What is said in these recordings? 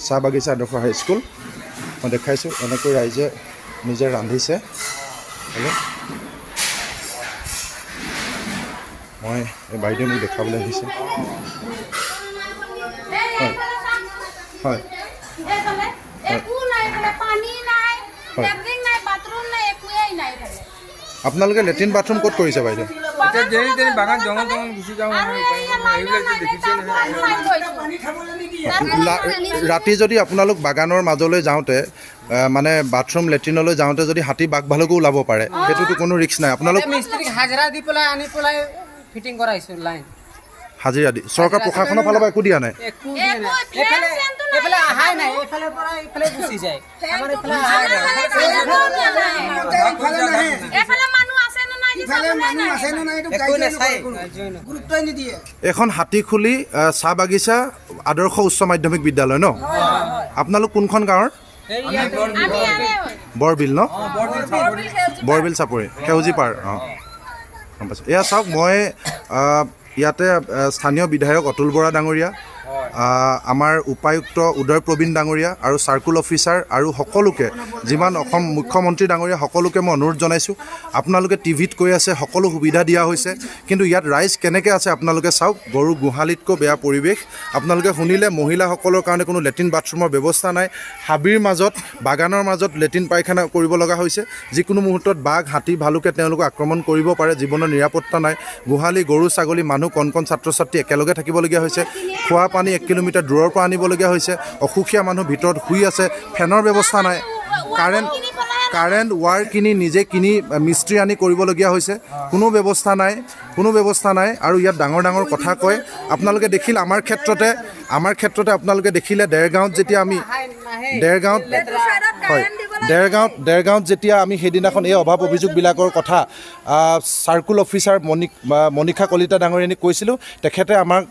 চাহ বাগিচা আদৰ্শ হাইস্কুল মই দেখাইছোঁ এনেকৈ ৰাইজে নিজে ৰান্ধিছে মই এই বাইদেউ মোক দেখাবলৈ আহিছে হয় আপোনালোকে লেট্ৰিন বাথৰুম ক'ত কৰিছে বাইদেউ ৰাতি যদি আপোনালোক বাগানৰ মাজলৈ যাওঁতে মানে বাথৰুম লেট্ৰিনলৈ যাওঁতে যদি হাতী বাঘ ভালুকো ওলাব পাৰে সেইটোতো কোনো ৰিস্ক নাই আপোনালোক হাজিৰা দি পেলাই আনি পেলাই ফিটিং কৰাইছো লাইন হাজিৰা দি চৰকাৰ প্ৰশাসনৰ ফালৰ পৰা একো দিয়া নাই এখন হাতীখুলি চাহ বাগিচা আদৰ্শ উচ্চ মাধ্যমিক বিদ্যালয় ন আপোনালোক কোনখন গাঁৱৰ বৰবিল ন বৰবিল চাপৰি সেউজী পাৰ অঁ গম পাইছোঁ এয়া চাওক মই ইয়াতে স্থানীয় বিধায়ক অতুল বৰা ডাঙৰীয়া আমাৰ উপায়ুক্ত উদয় প্ৰবীণ ডাঙৰীয়া আৰু চাৰ্কুল অফিচাৰ আৰু সকলোকে যিমান অসম মুখ্যমন্ত্ৰী ডাঙৰীয়া সকলোকে মই অনুৰোধ জনাইছোঁ আপোনালোকে টিভিত কৈ আছে সকলো সুবিধা দিয়া হৈছে কিন্তু ইয়াত ৰাইজ কেনেকৈ আছে আপোনালোকে চাওক গৰু গোহালিতকৈ বেয়া পৰিৱেশ আপোনালোকে শুনিলে মহিলাসকলৰ কাৰণে কোনো লেট্ৰিন বাথৰুমৰ ব্যৱস্থা নাই হাবিৰ মাজত বাগানৰ মাজত লেট্ৰিন পায়খানা কৰিব লগা হৈছে যিকোনো মুহূৰ্তত বাঘ হাতী ভালুকে তেওঁলোকক আক্ৰমণ কৰিব পাৰে জীৱনৰ নিৰাপত্তা নাই গোহালি গৰু ছাগলী মানুহ কণ কণ ছাত্ৰ ছাত্ৰী একেলগে থাকিবলগীয়া হৈছে খোৱা পানী 1 কিলোমিটাৰ দূৰৰ পৰা আনিবলগীয়া হৈছে অসুখীয়া মানুহ ভিতৰত শুই আছে ফেনৰ ব্যৱস্থা নাই কাৰেণ্ট ৱাৰ কিনি নিজে কিনি মিস্ত্ৰী আনি কৰিবলগীয়া হৈছে কোনো ব্যৱস্থা নাই আৰু ইয়াত ডাঙৰ ডাঙৰ কথা কয় আপোনালোকে দেখিল আমাৰ ক্ষেত্ৰতে আপোনালোকে দেখিলে দেৰগাঁৱত যেতিয়া আমি দেৰগাঁৱত যেতিয়া আমি সেইদিনাখন এই অভাৱ অভিযোগবিলাকৰ কথা চাৰ্কুল অফিচাৰ মণিষা কলিতা ডাঙৰীয়ানীক কৈছিলোঁ তেখেতে আমাক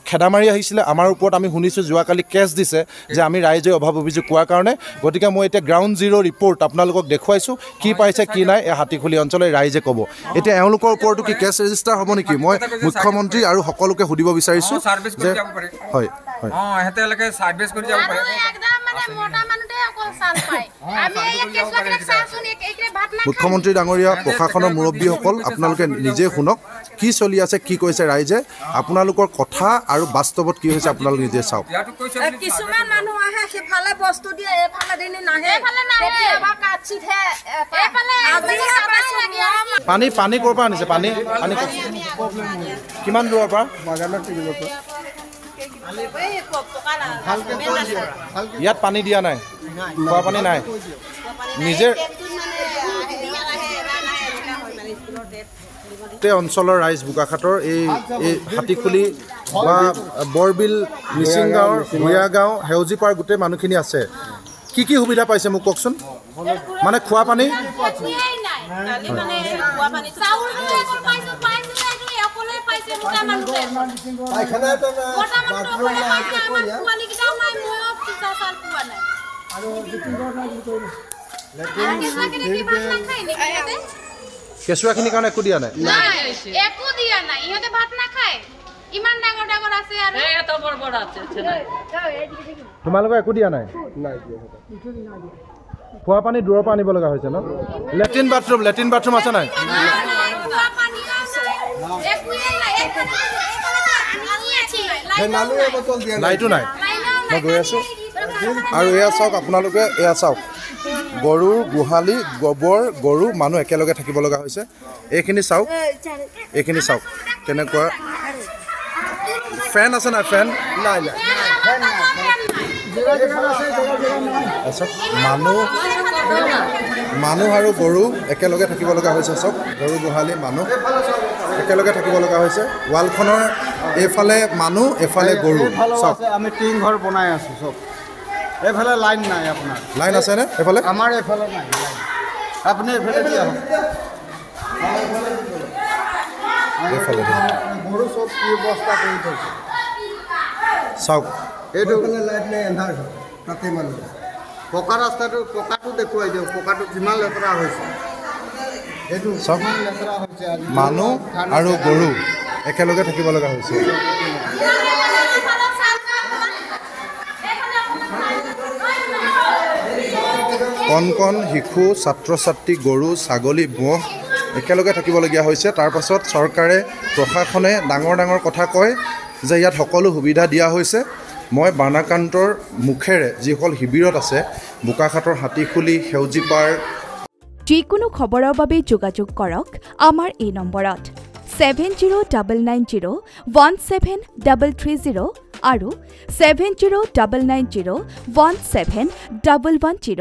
খেদা মাৰি আহিছিলে আমাৰ ওপৰত আমি শুনিছোঁ যোৱাকালি কেছ দিছে যে আমি ৰাইজে অভাৱ অভিযোগ কোৱাৰ কাৰণে গতিকে মই এতিয়া গ্ৰাউণ্ড জিৰ' ৰিপৰ্ট আপোনালোকক দেখুৱাইছোঁ কি পাইছে কি নাই এই হাতীখুলি অঞ্চলৰ ৰাইজে ক'ব এতিয়া এওঁলোকৰ ওপৰতো কি কেছ ৰেজিষ্টাৰ হ'ব নেকি মই মুখ্যমন্ত্ৰী আৰু সকলোকে সুধিব বিচাৰিছোঁ যে হয় মুখ্যমন্ত্ৰী ডাঙৰীয়া প্ৰশাসনৰ মুৰব্বীসকল আপোনালোকে নিজে শুনক কি চলি আছে কি কৈছে ৰাইজে আপোনালোকৰ কথা আৰু বাস্তৱত কি হৈছে আপোনালোক নিজে চাওক কিছুমান মানুহ আহে সেফালে বস্তু দিয়ে এফালে দিনে নাহে কেতিয়াবা কাটছিহে পানী ক'ৰ পৰা আনিছে পানী কিমান দূৰৰ পৰা বাগানৰ টিভিৰ পৰা ইয়াত পানী দিয়া নাই খোৱা পানী নাই নিজে অঞ্চলৰ ৰাইজ বোকাখাটৰ এই হাতীখুলি বা বৰবিল মিচিং গাঁৱৰ ভূঞা গাঁও সেউজীপাৰ গোটেই মানুহখিনি আছে কি কি সুবিধা পাইছে মোক কওকচোন মানে খোৱা পানী কেঁচুৱাখিনিৰ কাৰণে একো দিয়া নাই ইহঁতে ভাত নাখায় ইমান ডাঙৰ ডাঙৰ আছে আৰু এত বৰ বৰ আছে তোমালোকে একো দিয়া নাই খোৱা পানী দূৰৰ পৰা আনিব লগা হৈছে ন লেট্ৰিন বাথৰুম আছে নাই লাইটো নাই মই গৈ আছোঁ আৰু এয়া চাওক আপোনালোকে এয়া চাওক গৰুৰ গোহালি গোবৰ গৰু মানুহ একেলগে থাকিব লগা হৈছে এইখিনি চাওক কেনেকুৱা ফেন আছে নাই ফেন নাই মানুহ আৰু গৰু একেলগে থাকিব লগা হৈছে চব গৰু গোহালি মানুহ একেলগে থাকিব লগা হৈছে ৱালখনৰ এইফালে মানুহ এফালে গৰু চব আমি টিং ঘৰ বনাই আছোঁ চব এইফালে লাইন নাই আপোনাৰ লাইন আছেনে এইফালে আমাৰ এইফালে নাই আপুনি এইফালে দিয়া এইফালে গৰু চব কি ব্যৱস্থা কৰি থৈছে চাওক এইটো লাইট নাই এন্ধাৰ তাতে মানুহ পকা পকাটো দেখুৱাই দিয়ক পকাটো কিমান লেতেৰা হৈছে এইটো চব লেতেৰা হৈছে মানুহ আৰু গৰু একেলগে থাকিব লগা হৈছে কণ কণ শিশু ছাত্ৰ ছাত্ৰী গৰু ছাগলী ম'হ একেলগে থাকিবলগীয়া হৈছে। তাৰ পাছত চৰকাৰে প্ৰশাসনে ডাঙৰ ডাঙৰ কথা কয় যে ইয়াত সকলো সুবিধা দিয়া হৈছে। মই বাণাকান্তৰ মুখেৰে যিসকল শিবিৰত আছে বোকাখাটৰ হাতীখুলি সেউজীপাৰ যিকোনো খবৰৰ বাবে যোগাযোগ কৰক আমাৰ এই নম্বৰত 7099017330 আৰু 7099017110।